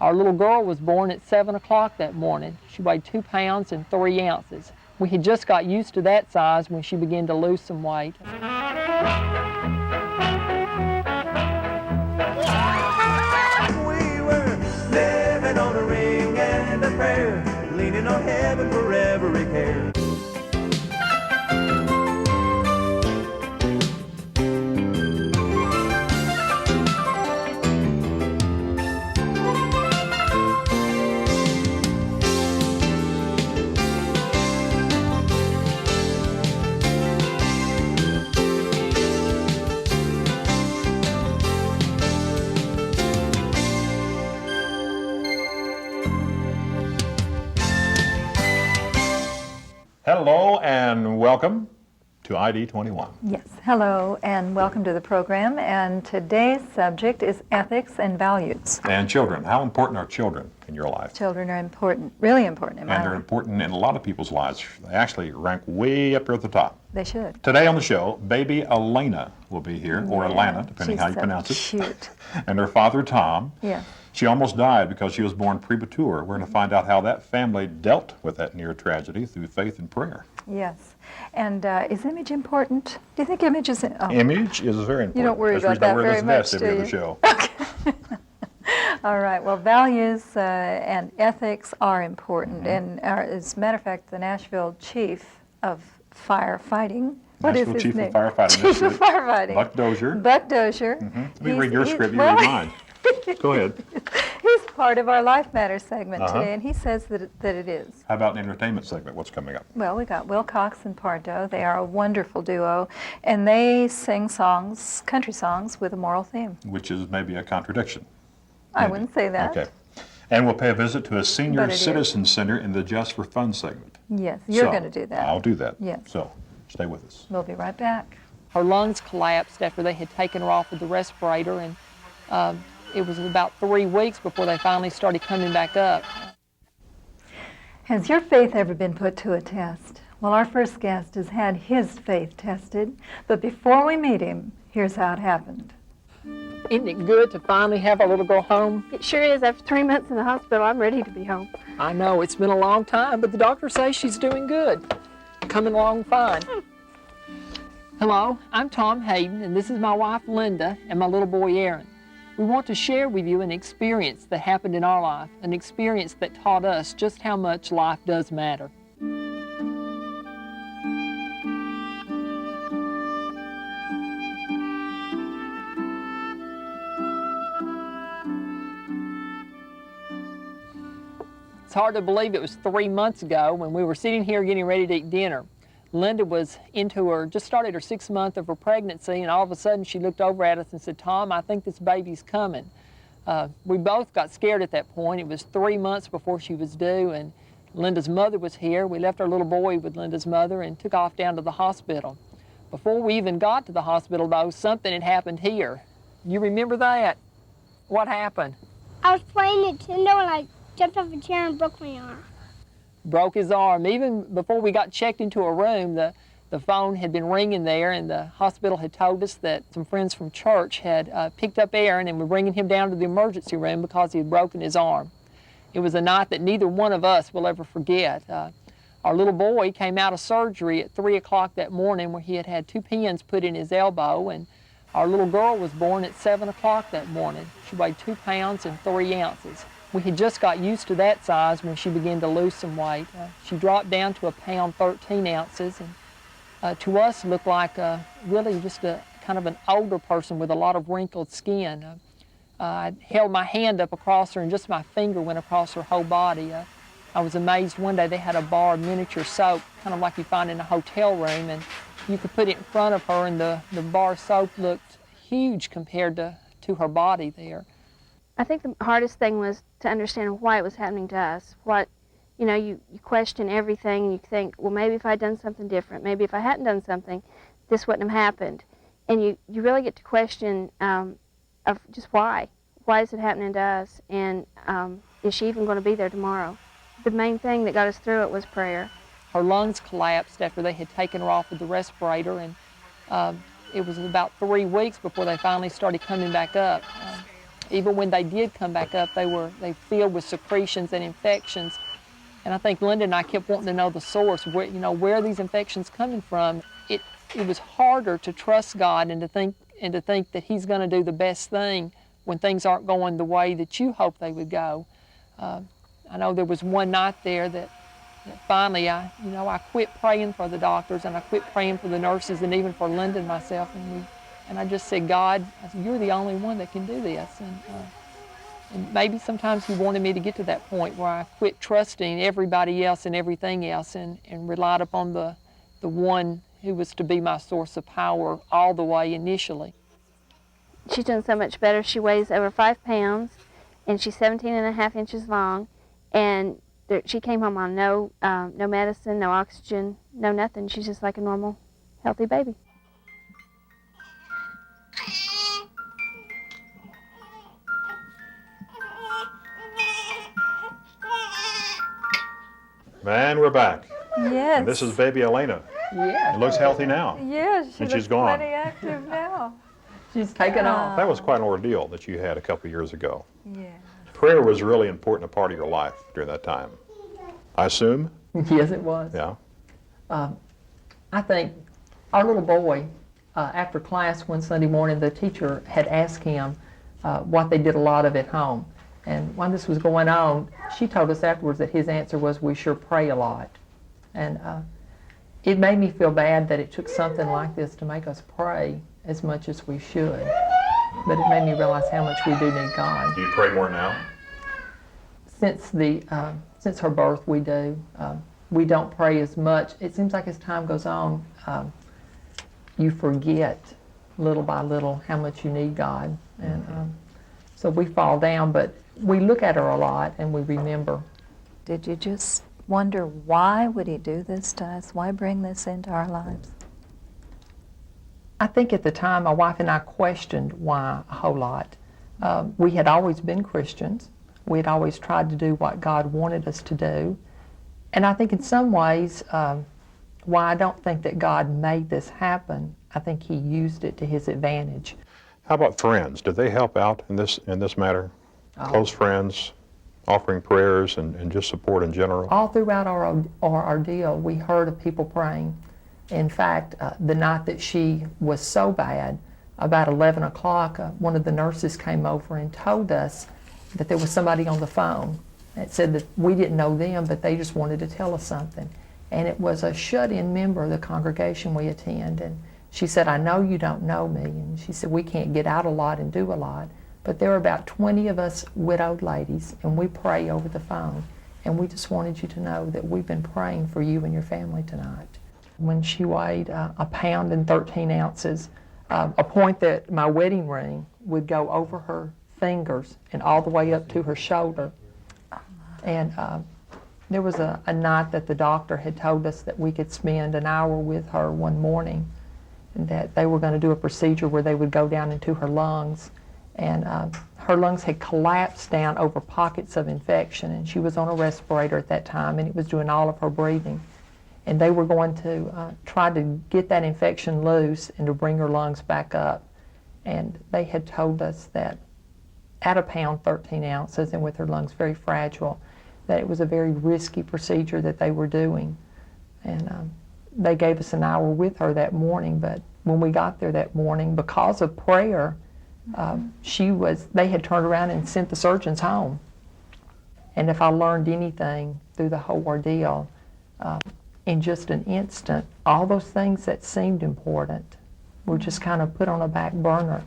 Our little girl was born at 7 o'clock that morning. She weighed 2 pounds and 3 ounces. We had just got used to that size when she began to lose some weight. We were living on a ring and a prayer, leaning on heaven for every care. Hello and welcome to ID 21. Yes, hello and welcome to the program. And today's subject is ethics and values. And children. How important are children in your life? Children are important, really important in my life. And they're important in a lot of people's lives. They actually rank way up here at the top. They should. Today on the show, baby Alena will be here, or Alena, depending how you pronounce it. Cute. And her father, Tom. Yeah. She almost died because she was born premature. We're going to find out how that family dealt with that near tragedy through faith and prayer. Yes. And is image important? Do you think image is... Image is very important. You don't worry about that very much, do you? Every other show. Okay. All right. Well, values and ethics are important. And as a matter of fact, the Nashville chief of firefighting... What is his name? Chief of Firefighting. Chief of Firefighting. Buck Dozier. Buck Dozier. Let me read your script, you read mine. Go ahead. He's part of our Life Matters segment today, and he says that it is. How about an entertainment segment? What's coming up? Well, we got Wilcox and Pardoe. They are a wonderful duo, and they sing songs, country songs, with a moral theme. Which is maybe a contradiction. I wouldn't say that. Okay. And we'll pay a visit to a senior But it citizen center in the Just for Fun segment. Yes, you're So, going to do that. I'll do that. Yes. So, stay with us. We'll be right back. Her lungs collapsed after they had taken her off with the respirator, and it was about 3 weeks before they finally started coming back up. Has your faith ever been put to a test? Well, our first guest has had his faith tested, but before we meet him, here's how it happened. Isn't it good to finally have our little girl home? It sure is. After 3 months in the hospital, I'm ready to be home. I know, it's been a long time, but the doctor says she's doing good. Coming along fine. Hello, I'm Tom Hayden, and this is my wife Linda and my little boy Aaron. We want to share with you an experience that happened in our life, an experience that taught us just how much life does matter. It's hard to believe it was 3 months ago when we were sitting here getting ready to eat dinner. Linda was just started her 6th month of her pregnancy, and all of a sudden she looked over at us and said, "Tom, I think this baby's coming." We both got scared at that point. It was 3 months before she was due, and Linda's mother was here. We left our little boy with Linda's mother and took off down to the hospital. Before we even got to the hospital, though, something had happened here. You remember that? What happened? I was playing Nintendo and I jumped off a chair and broke my arm. Broke his arm. Even before we got checked into a room, the phone had been ringing there, and the hospital had told us that some friends from church had picked up Aaron and were bringing him down to the emergency room because he had broken his arm. It was a night that neither one of us will ever forget. Our little boy came out of surgery at 3 o'clock that morning where he had had 2 pins put in his elbow, and our little girl was born at 7 o'clock that morning. She weighed 2 pounds and 3 ounces. We had just got used to that size when she began to lose some weight. She dropped down to 1 pound 13 ounces, and to us looked like really just a kind of an older person with a lot of wrinkled skin. I held my hand up across her, and just my finger went across her whole body. I was amazed one day they had a bar of miniature soap, kind of like you find in a hotel room, and you could put it in front of her, and the bar soap looked huge compared to her body there. I think the hardest thing was to understand why it was happening to us. You question everything, and you think, well, maybe if I'd done something different, maybe if I hadn't done something, this wouldn't have happened. And you really get to question of just why. Why is it happening to us? And is she even going to be there tomorrow? The main thing that got us through it was prayer. Her lungs collapsed after they had taken her off with the respirator, and it was about 3 weeks before they finally started coming back up. even when they did come back up, they filled with secretions and infections. And I think Linda and I kept wanting to know the source, where are these infections coming from? It was harder to trust God and to think that He's going to do the best thing when things aren't going the way that you hope they would go. I know there was one night there that finally I quit praying for the doctors, and I quit praying for the nurses, and even for Linda and myself, and I just said, God, you're the only one that can do this. And maybe sometimes He wanted me to get to that point where I quit trusting everybody else and everything else and relied upon the one who was to be my source of power all the way initially. She's doing so much better. She weighs over 5 pounds, and she's 17.5 inches long, and she came home on no medicine, no oxygen, no nothing. She's just like a normal, healthy baby. Man, we're back. Yes. And this is baby Alena. Yeah. It looks healthy now. Yes, she And looks she's gone. plenty active now. She's taken off. That was quite an ordeal that you had a couple of years ago. Yeah. Prayer was really important a part of your life during that time, I assume? Yes, it was. Yeah. I think our little boy, after class one Sunday morning, the teacher had asked him what they did a lot of at home. And when this was going on, she told us afterwards that his answer was, we sure pray a lot. And it made me feel bad that it took something like this to make us pray as much as we should. But it made me realize how much we do need God. Do you pray more now? Since her birth, we do. We don't pray as much. It seems like as time goes on, you forget little by little how much you need God. And so we fall down, but we look at her a lot and we remember. Did you just wonder, why would He do this to us? Why bring this into our lives? I think at the time my wife and I questioned why a whole lot. We had always been Christians. We had always tried to do what God wanted us to do. And I think in some ways, why I don't think that God made this happen, I think He used it to His advantage. How about friends? Did they help out in this matter? Close friends, offering prayers and just support in general? All throughout our ordeal, we heard of people praying. In fact, the night that she was so bad, about 11 o'clock, one of the nurses came over and told us that there was somebody on the phone. It said that we didn't know them, but they just wanted to tell us something. And it was a shut-in member of the congregation we attend. And she said, I know you don't know me. And she said, we can't get out a lot and do a lot. But there were about 20 of us widowed ladies, and we pray over the phone. And we just wanted you to know that we've been praying for you and your family tonight. When she weighed 1 pound and 13 ounces, a point that my wedding ring would go over her fingers and all the way up to her shoulder. And there was a night that the doctor had told us that we could spend an hour with her one morning, and that they were going to do a procedure where they would go down into her lungs. And her lungs had collapsed down over pockets of infection, and she was on a respirator at that time, and it was doing all of her breathing. And they were going to try to get that infection loose and to bring her lungs back up. And they had told us that at 1 pound 13 ounces and with her lungs very fragile, that it was a very risky procedure that they were doing. And they gave us an hour with her that morning, but when we got there that morning, because of prayer, they had turned around and sent the surgeons home. And if I learned anything through the whole ordeal, in just an instant, all those things that seemed important were just kind of put on a back burner.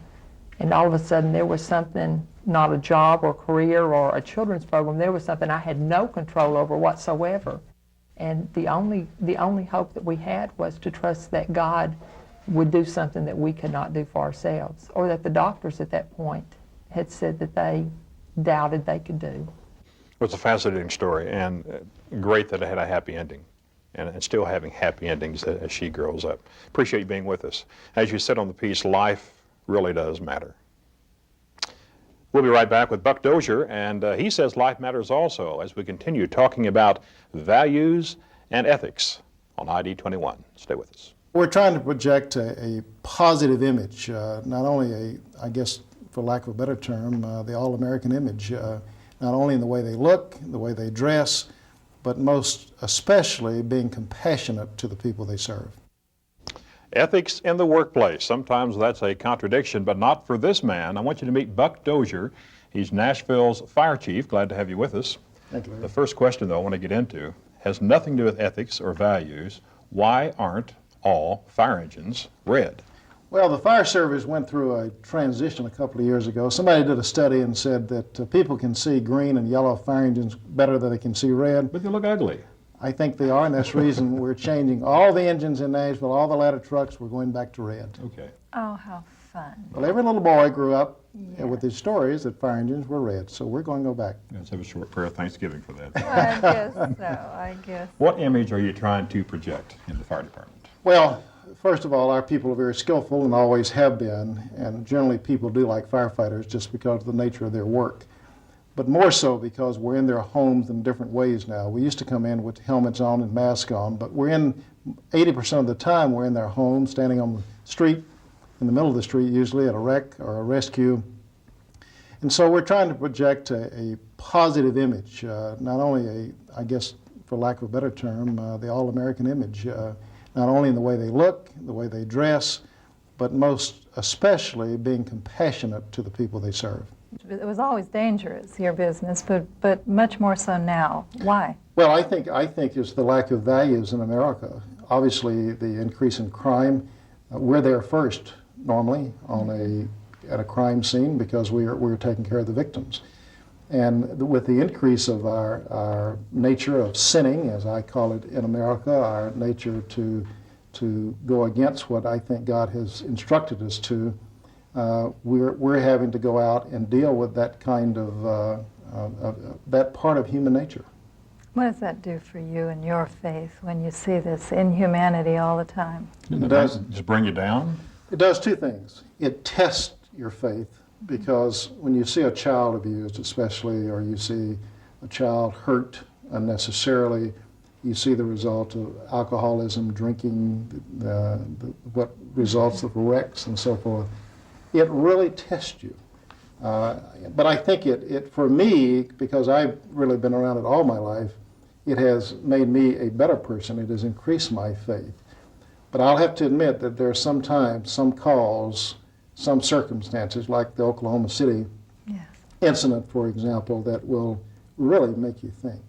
And all of a sudden there was something, not a job or career or a children's program, there was something I had no control over whatsoever. And the only hope that we had was to trust that God would do something that we could not do for ourselves, or that the doctors at that point had said that they doubted they could do. It's a fascinating story, and great that it had a happy ending, and still having happy endings as she grows up. Appreciate you being with us. As you said on the piece, life really does matter. We'll be right back with Buck Dozier, and he says life matters also as we continue talking about values and ethics on ID 21. Stay with us. We're trying to project a positive image, not only I guess, for lack of a better term, the all-American image, not only in the way they look, the way they dress, but most especially being compassionate to the people they serve. Ethics in the workplace. Sometimes that's a contradiction, but not for this man. I want you to meet Buck Dozier. He's Nashville's fire chief. Glad to have you with us. Thank you, Larry. The first question, though, I want to get into has nothing to do with ethics or values. Why aren't all fire engines red? Well, the fire service went through a transition a couple of years ago. Somebody did a study and said that people can see green and yellow fire engines better than they can see red. But they look ugly. I think they are, and that's the reason we're changing all the engines in Nashville, all the ladder trucks, we're going back to red. Okay. Oh, how fun. Well, every little boy grew up with these stories that fire engines were red, so we're going to go back. Let's have a short prayer of thanksgiving for that. I guess so, I guess. What image are you trying to project in the fire department? Well, first of all, our people are very skillful and always have been, and generally people do like firefighters just because of the nature of their work. But more so because we're in their homes in different ways now. We used to come in with helmets on and masks on, but we're in 80% of the time we're in their homes, standing on the street, in the middle of the street usually at a wreck or a rescue. And so we're trying to project a positive image, not only I guess for lack of a better term, the all-American image, not only in the way they look, the way they dress, but most especially being compassionate to the people they serve. It was always dangerous, your business, but much more so now. Why? Well, I think it's the lack of values in America. Obviously, the increase in crime. We're there first normally at a crime scene because we're taking care of the victims. And with the increase of our nature of sinning, as I call it in America, our nature to go against what I think God has instructed us to, we're having to go out and deal with that kind of that part of human nature. What does that do for you and your faith when you see this inhumanity all the time? It does just bring you down? It does two things. It tests your faith because when you see a child abused especially, or you see a child hurt unnecessarily, you see the result of alcoholism, drinking, what results of wrecks and so forth. It really tests you. But I think it for me, because I've really been around it all my life, it has made me a better person. It has increased my faith. But I'll have to admit that there are some times, some calls, some circumstances, like the Oklahoma City incident, for example, that will really make you think.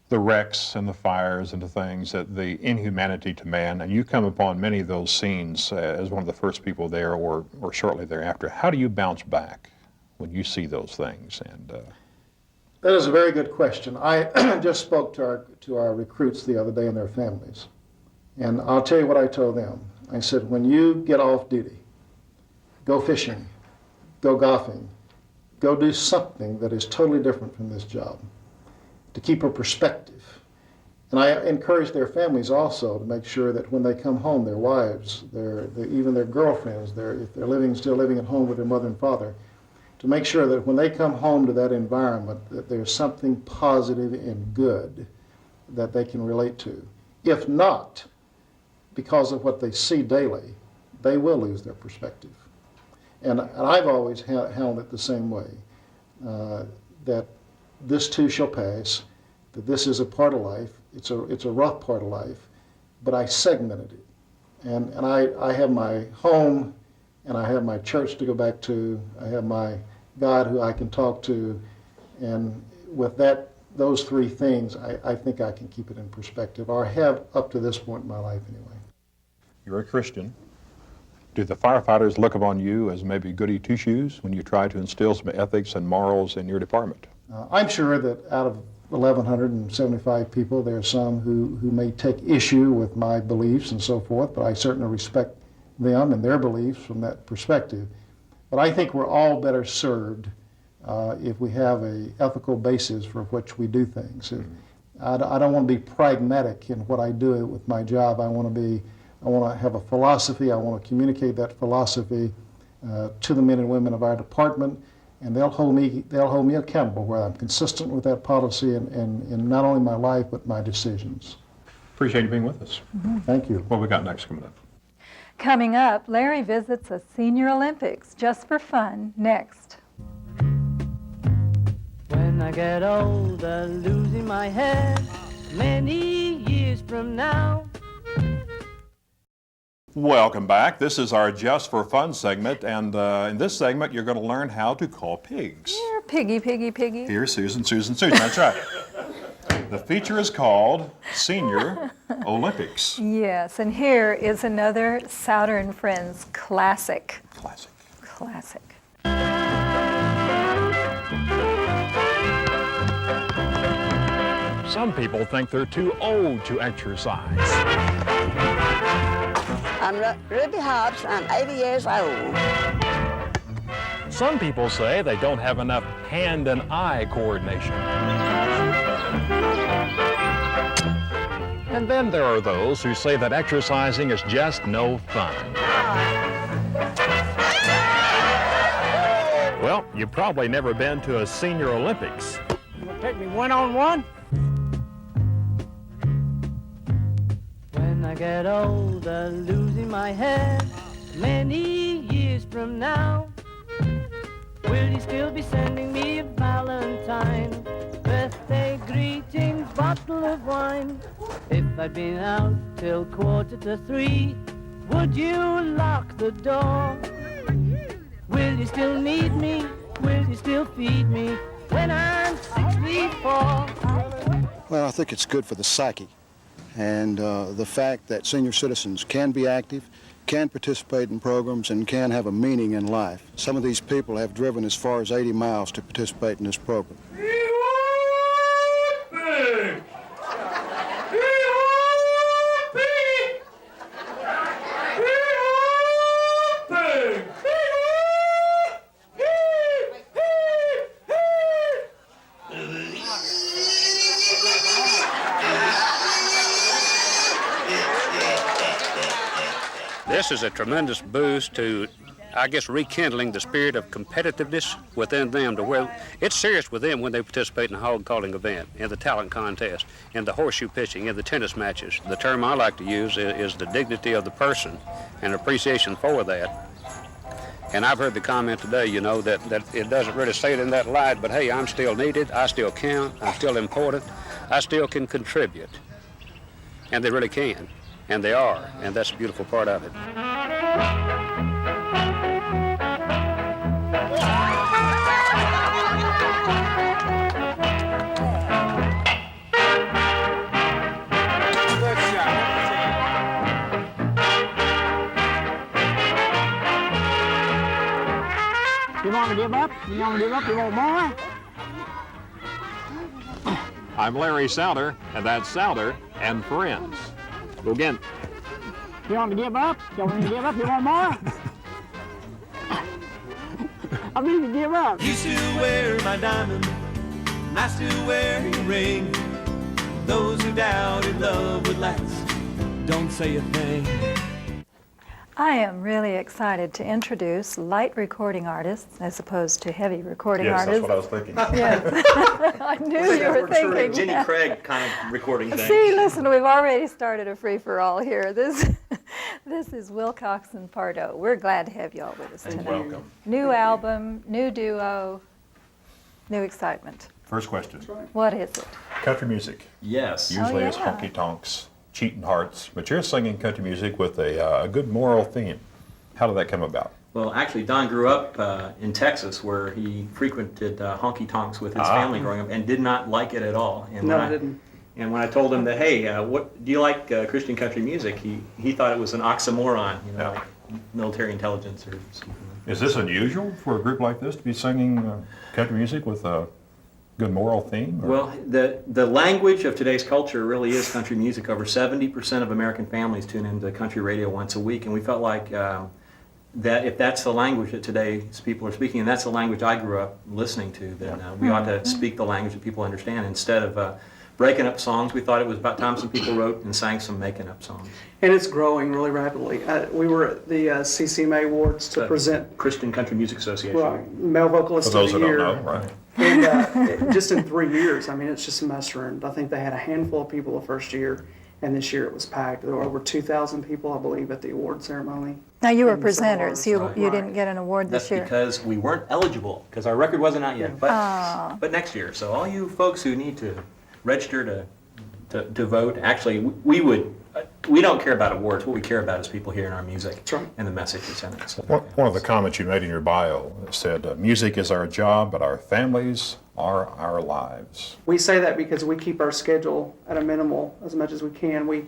The wrecks and the fires and the things, that the inhumanity to man, and you come upon many of those scenes as one of the first people there or shortly thereafter. How do you bounce back when you see those things? And that is a very good question. I just spoke to our recruits the other day and their families. And I'll tell you what I told them. I said, when you get off duty, go fishing, go golfing, go do something that is totally different from this job, to keep a perspective. And I encourage their families also to make sure that when they come home, their wives, even their girlfriends, if they're still living at home with their mother and father, to make sure that when they come home to that environment, that there's something positive and good that they can relate to. If not, because of what they see daily, they will lose their perspective. And I've always held it the same way, that this too shall pass, that this is a part of life. It's a rough part of life, but I segmented it. And I have my home, and I have my church to go back to. I have my God who I can talk to. And with those three things, I think I can keep it in perspective, or have up to this point in my life anyway. you're a Christian. Do the firefighters look upon you as maybe goody two-shoes when you try to instill some ethics and morals in your department? I'm sure that out of 1,175 people, there are some who may take issue with my beliefs and so forth, but I certainly respect them and their beliefs from that perspective. But I think we're all better served if we have an ethical basis for which we do things. I don't want to be pragmatic in what I do with my job. I want to have a philosophy. I want to communicate that philosophy to the men and women of our department, and they'll hold me accountable where I'm consistent with that policy in not only my life but my decisions. Appreciate you being with us. Thank you. What we got next coming up? Coming up, Larry visits a Senior Olympics just for fun next. When I get older, losing my head, many years from now. Welcome back. This is our Just for Fun segment, and in this segment, you're going to learn how to call pigs. Here, piggy, piggy, piggy. Here's Susan, Susan, Susan. That's right. The feature is called Senior Olympics. Yes, and here is another Souder and Friends classic. Classic. Classic. Some people think they're too old to exercise. I'm Ruby Hobbs. I'm 80 years old. Some people say they don't have enough hand and eye coordination. And then there are those who say that exercising is just no fun. Well, you've probably never been to a Senior Olympics. You gonna take me one-on-one? When I get older, losing my head, many years from now, will you still be sending me a Valentine, birthday greetings, bottle of wine? If I'd been out till 2:45, would you lock the door? Will you still need me? Will you still feed me when I'm 64? Well, I think it's good for the psyche. And the fact that senior citizens can be active, can participate in programs, and can have a meaning in life. Some of these people have driven as far as 80 miles to participate in this program. This is a tremendous boost to, I guess, rekindling the spirit of competitiveness within them to where it's serious with them when they participate in a hog calling event, in the talent contest, in the horseshoe pitching, in the tennis matches. The term I like to use is the dignity of the person and appreciation for that. And I've heard the comment today, you know, that it doesn't really say it in that light, but hey, I'm still needed, I still count, I'm still important, I still can contribute. And they really can. And they are, and that's a beautiful part of it. You want to give up? You want to give up? You want more? I'm Larry Souder, and that's Souder and Friends. Go again. You want to give up? You want to give up? You want more? I mean to give up. You still wear my diamond, and I still wear your ring. Those who doubted love would last, don't say a thing. I am really excited to introduce light recording artists as opposed to heavy recording artists. Yes, that's what I was thinking. Yes. I knew you were thinking. Jenny Craig kind of recording thing. See, listen, we've already started a free-for-all here. This is Wilcox and Pardoe. We're glad to have you all with us tonight. Welcome. New album, new duo, new excitement. First question. What is it? Country music. Yes. Usually it's yeah. honky tonks, cheating hearts, but you're singing country music with a good moral theme. How did that come about? Well, actually, Don grew up in Texas, where he frequented honky tonks with his family growing up, and did not like it at all. And No, I didn't. And when I told him that, hey, what do you like Christian country music? He thought it was an oxymoron, you know, like military intelligence or something. Is this unusual for a group like this to be singing country music with a good moral theme? Or? Well, the language of today's culture really is country music. Over 70% of American families tune into country radio once a week, and we felt like that if that's the language that today's people are speaking, and that's the language I grew up listening to, then we ought to speak the language that people understand instead of breaking up songs. We thought it was about time some people wrote and sang some making up songs. And it's growing really rapidly. We were at the CCMA Awards to present Christian Country Music Association. Right, Male Vocalist For those of the who Year. don't know, right. And just in 3 years, I mean, it's just a must earned. I think they had a handful of people the first year, And this year it was packed. There were over 2,000 people, I believe, at the award ceremony. Now, you were And some presenters. You awards. didn't get an award That's this year. because we weren't eligible, because our record wasn't out yet. But next year. So all you folks who need to register to vote, actually, we don't care about awards. What we care about is people hearing our music and the message we send it. So, One of the comments you made in your bio said, music is our job, but our families are our lives. We say that because we keep our schedule at a minimal as much as we can. We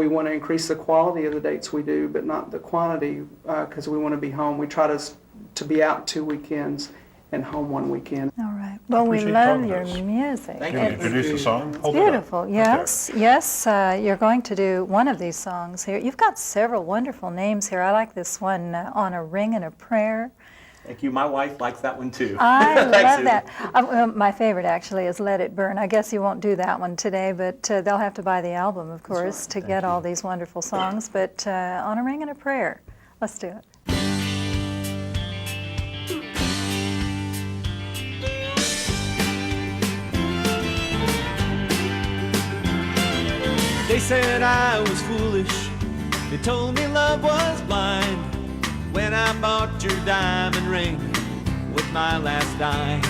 want to increase the quality of the dates we do, but not the quantity, because we want to be home. We try to be out 2 weekends and home 1 weekend. All right. Well, we Appreciate love talking to your us. music. Thank Can you introduce the song? It's beautiful. Yes, yes. You're going to do one of these songs here. You've got several wonderful names here. I like this one, On a Ring and a Prayer. Thank you. My wife likes that one too. I Thanks, love Susan. that. My favorite actually is Let It Burn. I guess you won't do that one today, but they'll have to buy the album, of course, to get all these wonderful songs. But On a Ring and a Prayer, let's do it. They said I was foolish. They told me love was blind. When I bought your diamond ring with my last dime,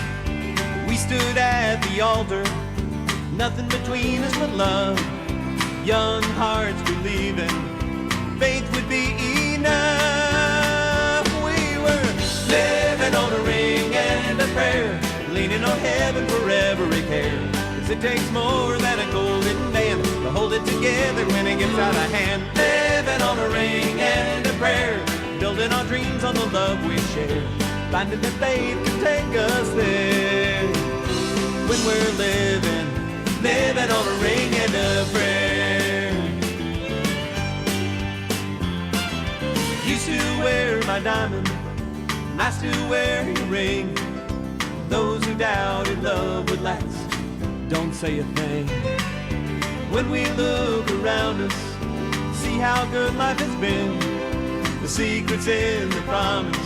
we stood at the altar, nothing between us but love. Young hearts believing faith would be enough. We were living on a ring and a prayer, leaning on heaven for every care. 'Cause it takes more than a golden band to hold it together when it gets out of hand. Living on a ring and a prayer, building our dreams on the love we share, finding that faith can take us there. When we're living on a ring and a prayer. Used to wear my diamond, and I still wear your ring. Those who doubted love would last don't say a thing. When we look around us, see how good life has been. The secret's in the promise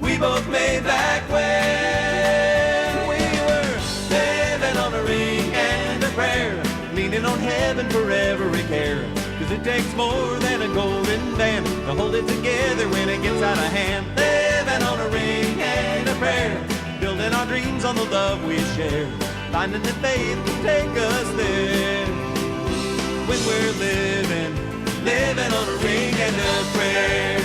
we both made back when we were living on a ring and a prayer, leaning on heaven for every care. 'Cause it takes more than a golden band to hold it together when it gets out of hand. Living on a ring and a prayer, building our dreams on the love we share, finding that faith can take us there. When we're living on a ring and a prayer.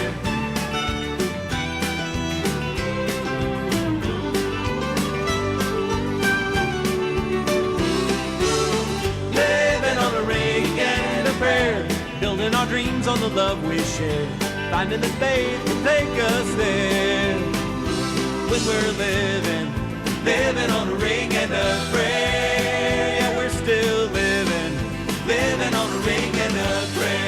Living on a ring and a prayer, building our dreams on the love we share, finding that faith can take us there. When we're living on a ring and a prayer. Yeah, we're still living on a ring and a prayer.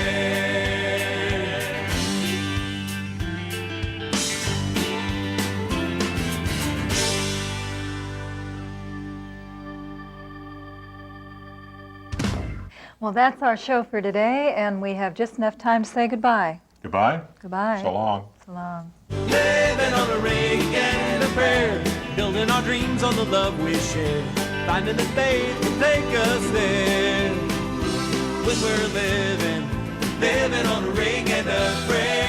Well, that's our show for today, and we have just enough time to say goodbye. Goodbye. Goodbye. So long. So long. Living on a ring and a prayer, building our dreams on the love we share, finding that faith can take us there. When we're living on a ring and a prayer.